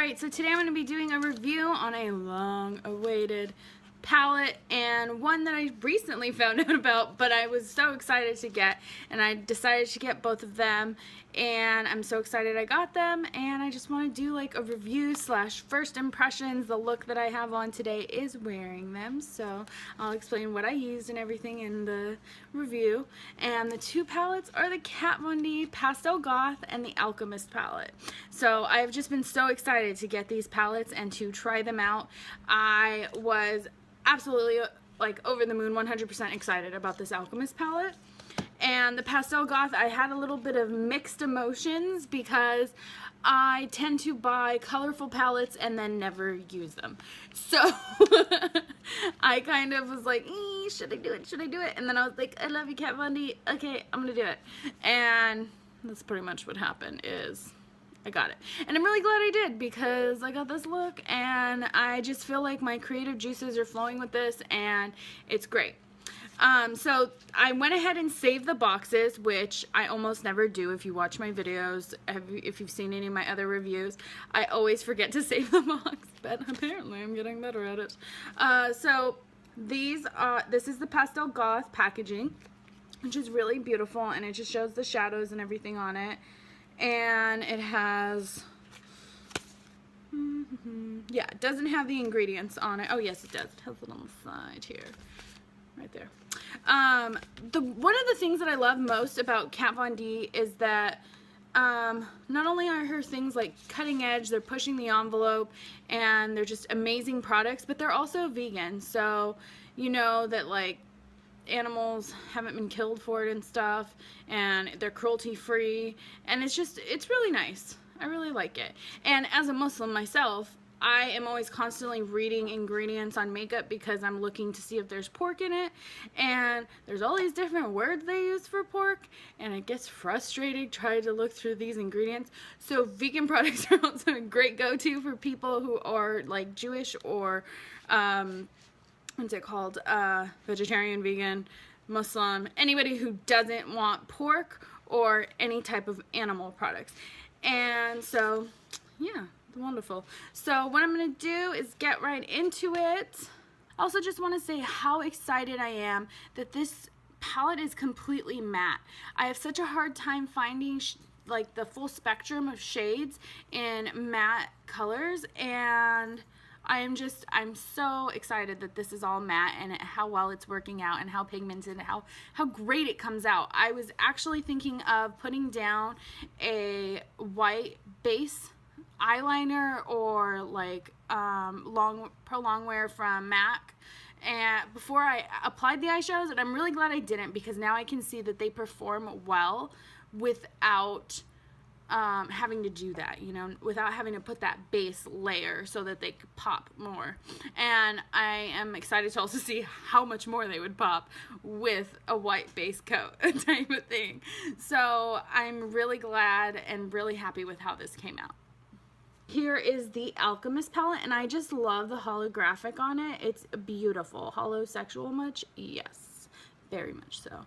Alright, so today I'm going to be doing a review on a long-awaited palette, and one that I recently found out about, but I was so excited to get, and I decided to get both of them, and I'm so excited I got them, and I just want to do like a review slash first impressions. The look that I have on today is wearing them, so I'll explain what I used and everything in the review. And the two palettes are the Kat Von D Pastel Goth and the Alchemist palette. So I've just been so excited to get these palettes and to try them out. I was absolutely like over the moon, 100% excited about this Alchemist palette. And the Pastel Goth, I had a little bit of mixed emotions because I tend to buy colorful palettes and then never use them. So I kind of was like, should I do it? Should I do it? And then I was like, I love you, Kat Von D. Okay, I'm gonna do it. And that's pretty much what happened is I got it. And I'm really glad I did because I got this look and I just feel like my creative juices are flowing with this and it's great. So I went ahead and saved the boxes, which I almost never do. If you watch my videos, if you've seen any of my other reviews, I always forget to save the box, but apparently I'm getting better at it. So this is the Pastel Goth packaging, which is really beautiful, and it just shows the shadows and everything on it. And it has, yeah, it doesn't have the ingredients on it. Oh yes, it does. It has it on the side here, right there. One of the things that I love most about Kat Von D is that not only are her things like cutting edge, they're pushing the envelope, and they're just amazing products, but they're also vegan. So you know that like animals haven't been killed for it and stuff, and they're cruelty free, and it's really nice. I really like it. And as a Muslim myself, I am always constantly reading ingredients on makeup because I'm looking to see if there's pork in it, and there's all these different words they use for pork, and it gets frustrating trying to look through these ingredients. So vegan products are also a great go-to for people who are like Jewish or what's it called, vegetarian, vegan, Muslim, anybody who doesn't want pork or any type of animal products. And so yeah, wonderful. So what I'm going to do is get right into it. I also just want to say how excited I am that this palette is completely matte. I have such a hard time finding like the full spectrum of shades in matte colors, and I'm so excited that this is all matte and how well it's working out and how pigmented and how great it comes out. I was actually thinking of putting down a white base eyeliner or like pro longwear from MAC and before I applied the eyeshadows, and I'm really glad I didn't because now I can see that they perform well without having to do that, you know, without having to put that base layer so that they could pop more. And I am excited to also see how much more they would pop with a white base coat type of thing. So I'm really glad and really happy with how this came out. Here is the Alchemist palette, and I just love the holographic on it. It's beautiful. Holosexual much? Yes, very much so.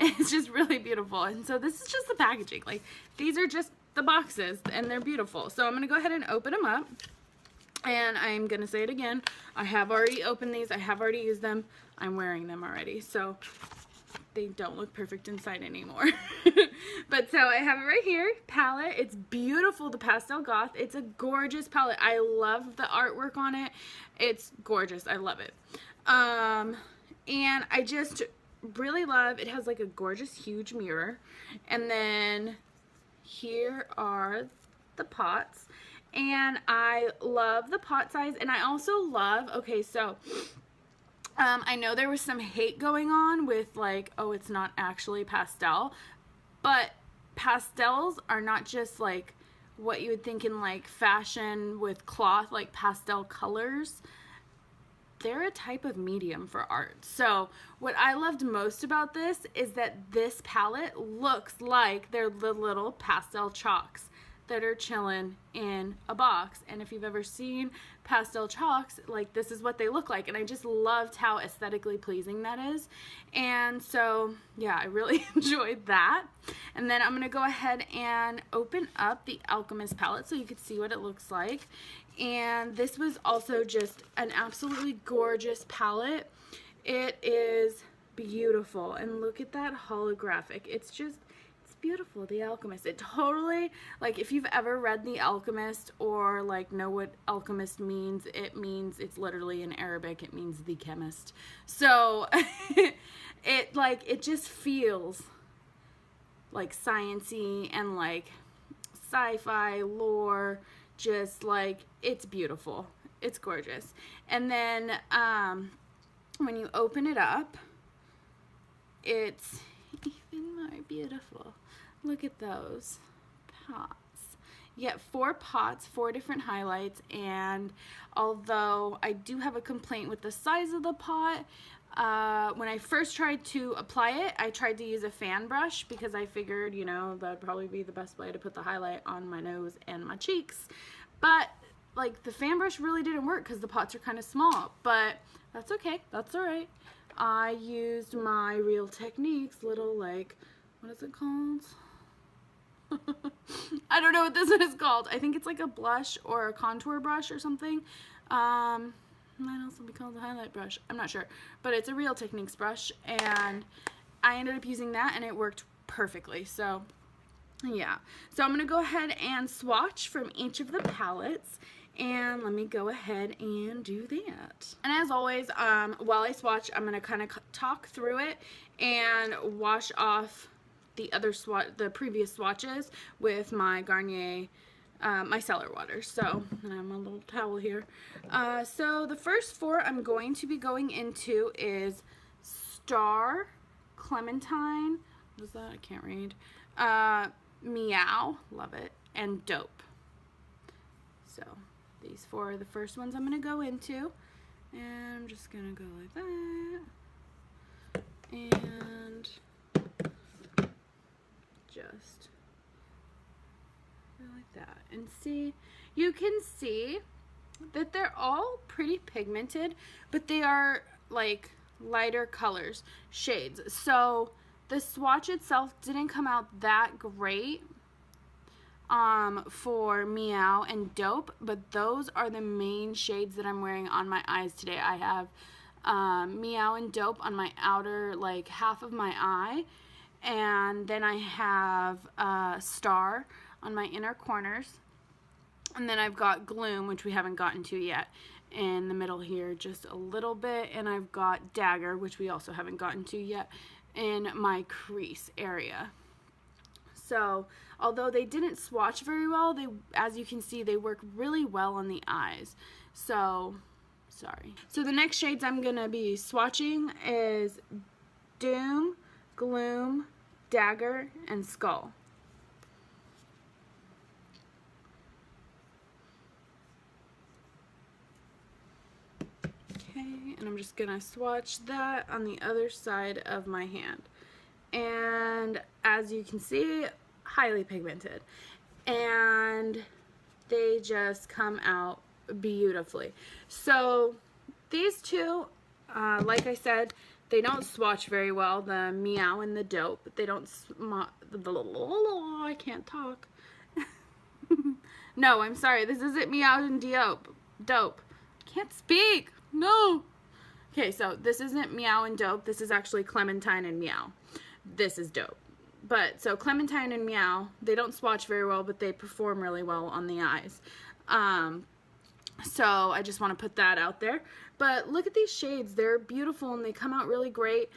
It's just really beautiful. And so this is just the packaging. Like, these are just the boxes, and they're beautiful. So I'm going to go ahead and open them up. And I'm going to say it again. I have already opened these. I have already used them. I'm wearing them already. So they don't look perfect inside anymore. But so I have it right here. Palette. It's beautiful, the Pastel Goth. It's a gorgeous palette. I love the artwork on it. It's gorgeous. I love it. And I just really love, it has like a gorgeous huge mirror, and then here are the pots, and I love the pot size. And I also love, okay, so I know there was some hate going on with like, oh, it's not actually pastel, but pastels are not just like what you would think in like fashion with cloth, like pastel colors. They're a type of medium for art. So what I loved most about this is that this palette looks like they're the little pastel chalks that are chilling in a box. And if you've ever seen pastel chalks, like this is what they look like. And I just loved how aesthetically pleasing that is. And so, yeah, I really enjoyed that. And then I'm going to go ahead and open up the Alchemist palette so you can see what it looks like. And this was also just an absolutely gorgeous palette. It is beautiful. And look at that holographic. It's beautiful, The Alchemist. It totally, like, if you've ever read The Alchemist or like know what alchemist means, it's literally in Arabic, it means the chemist. So it just feels like sciencey and like sci-fi lore, just like, it's beautiful. It's gorgeous. And then when you open it up, it's even more beautiful. Look at those pots. You get 4 pots, 4 different highlights, and although I do have a complaint with the size of the pot, when I first tried to apply it, I tried to use a fan brush because I figured, you know, that'd probably be the best way to put the highlight on my nose and my cheeks. But like, the fan brush really didn't work because the pots are kind of small, but that's okay. That's all right. I used my Real Techniques little, like, what is it called? I don't know what this one is called. I think it's like a blush or a contour brush or something. Might also be called a highlight brush. I'm not sure. But it's a Real Techniques brush, and I ended up using that, and it worked perfectly. So, yeah. So I'm going to go ahead and swatch from each of the palettes. And let me go ahead and do that. And as always, while I swatch, I'm going to kind of talk through it and wash off the previous swatches with my Garnier micellar water. So, and I have my little towel here. So the first 4 I'm going to be going into is Star, Clementine, what is that? I can't read. Meow, love it, and Dope. So these 4 are the first ones I'm going to go into, and I'm just going to go like that, and just go like that. And see, you can see that they're all pretty pigmented, but they are like lighter colors, shades. So the swatch itself didn't come out that great for Meow and Dope, but those are the main shades that I'm wearing on my eyes today. I have Meow and Dope on my outer, like, half of my eye, and then I have Star on my inner corners, and then I've got Gloom, which we haven't gotten to yet, in the middle here just a little bit, and I've got Dagger, which we also haven't gotten to yet, in my crease area. So, although they didn't swatch very well, as you can see, they work really well on the eyes. So, sorry. So the next shades I'm going to be swatching is Doom, Gloom, Dagger, and Skull. Okay, and I'm just going to swatch that on the other side of my hand. And as you can see, highly pigmented, and they just come out beautifully. So these 2, like I said, they don't swatch very well, the Meow and the Dope. They don't I can't talk. No, I'm sorry, this isn't Meow and Dope. Can't speak. No. Okay, so this isn't Meow and Dope. This is actually Clementine and Meow. This is Dope. But, so Clementine and Meow, they don't swatch very well, but they perform really well on the eyes. So I just want to put that out there. But look at these shades. They're beautiful, and they come out really great.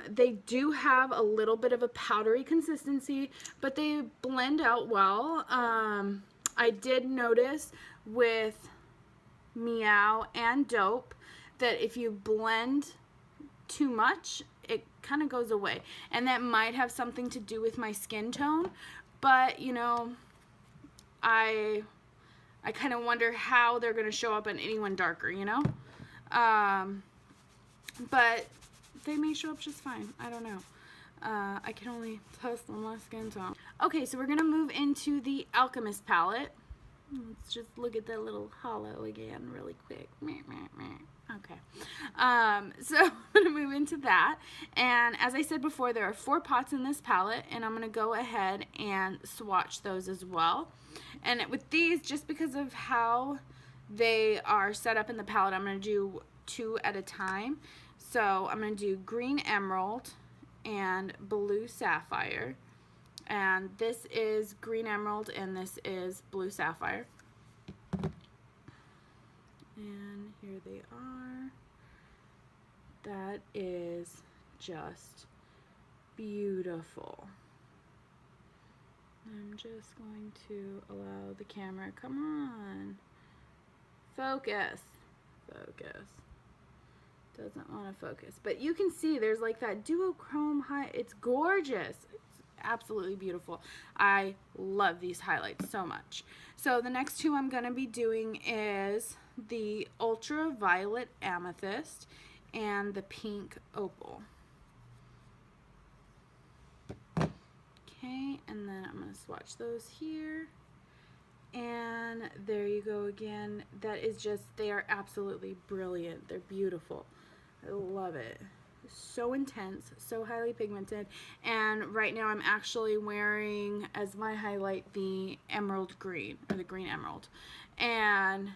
They do have a little bit of a powdery consistency, but they blend out well. I did notice with Meow and Dope that if you blend too much, it kind of goes away, and that might have something to do with my skin tone, but you know, I kind of wonder how they're going to show up on anyone darker, you know, but they may show up just fine. I don't know. I can only test on my skin tone. Okay, so we're going to move into the Alchemist palette. Let's just look at that little hollow again really quick. Okay. So I'm going to move into that. And as I said before, there are 4 pots in this palette, and I'm going to go ahead and swatch those as well. And with these, just because of how they are set up in the palette, I'm going to do 2 at a time. So I'm going to do green emerald and blue sapphire. And this is green emerald and this is blue sapphire. And here they are. That is just beautiful. I'm just going to allow the camera, come on, focus, focus. Doesn't want to focus, but you can see there's like that duochrome high. It's gorgeous. It's absolutely beautiful. I love these highlights so much. So the next 2 I'm going to be doing is the ultraviolet amethyst and the pink opal. Okay, and then I'm going to swatch those here. And there you go again. That is just, they are absolutely brilliant. They're beautiful. I love it. So intense, so highly pigmented. And right now I'm actually wearing as my highlight the emerald green, or the green emerald. And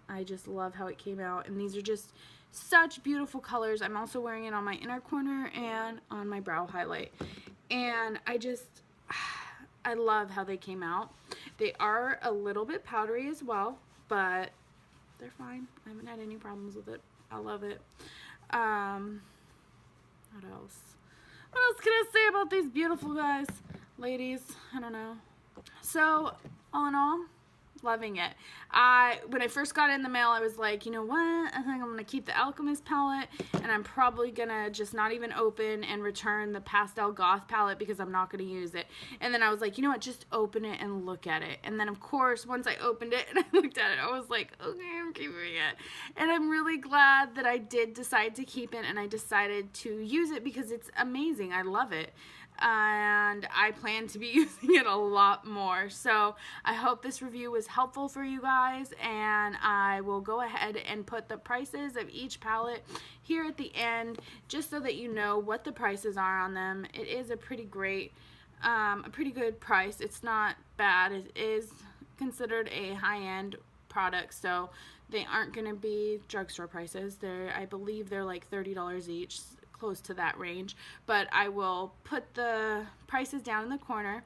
I just love how it came out. And these are just such beautiful colors. I'm also wearing it on my inner corner and on my brow highlight. And I love how they came out. They are a little bit powdery as well, but they're fine. I haven't had any problems with it. I love it. What else? What else can I say about these beautiful guys? Ladies, I don't know. So, all in all, loving it. When I first got it in the mail, I was like, you know what? I think I'm going to keep the Alchemist palette, and I'm probably going to just not even open and return the Pastel Goth palette because I'm not going to use it. And then I was like, you know what? Just open it and look at it. And then, of course, once I opened it and I looked at it, I was like, okay, I'm keeping it. And I'm really glad that I did decide to keep it, and I decided to use it because it's amazing. I love it. And I plan to be using it a lot more. So I hope this review was helpful for you guys, and I will go ahead and put the prices of each palette here at the end just so that you know what the prices are on them. It is a pretty great, a pretty good price. It's not bad. It is considered a high-end product, so they aren't going to be drugstore prices. I believe they're like $30 each, close to that range, but I will put the prices down in the corner.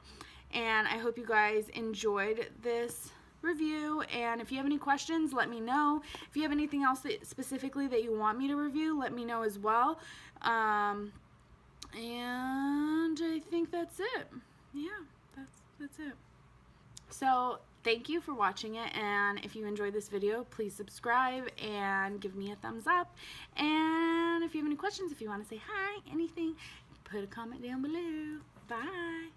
And I hope you guys enjoyed this review, and if you have any questions, let me know. If you have anything else specifically that you want me to review, let me know as well. And I think that's it. Yeah, that's it. So thank you for watching it, and if you enjoyed this video, please subscribe and give me a thumbs up. And if you have any questions, if you want to say hi, anything, put a comment down below. Bye.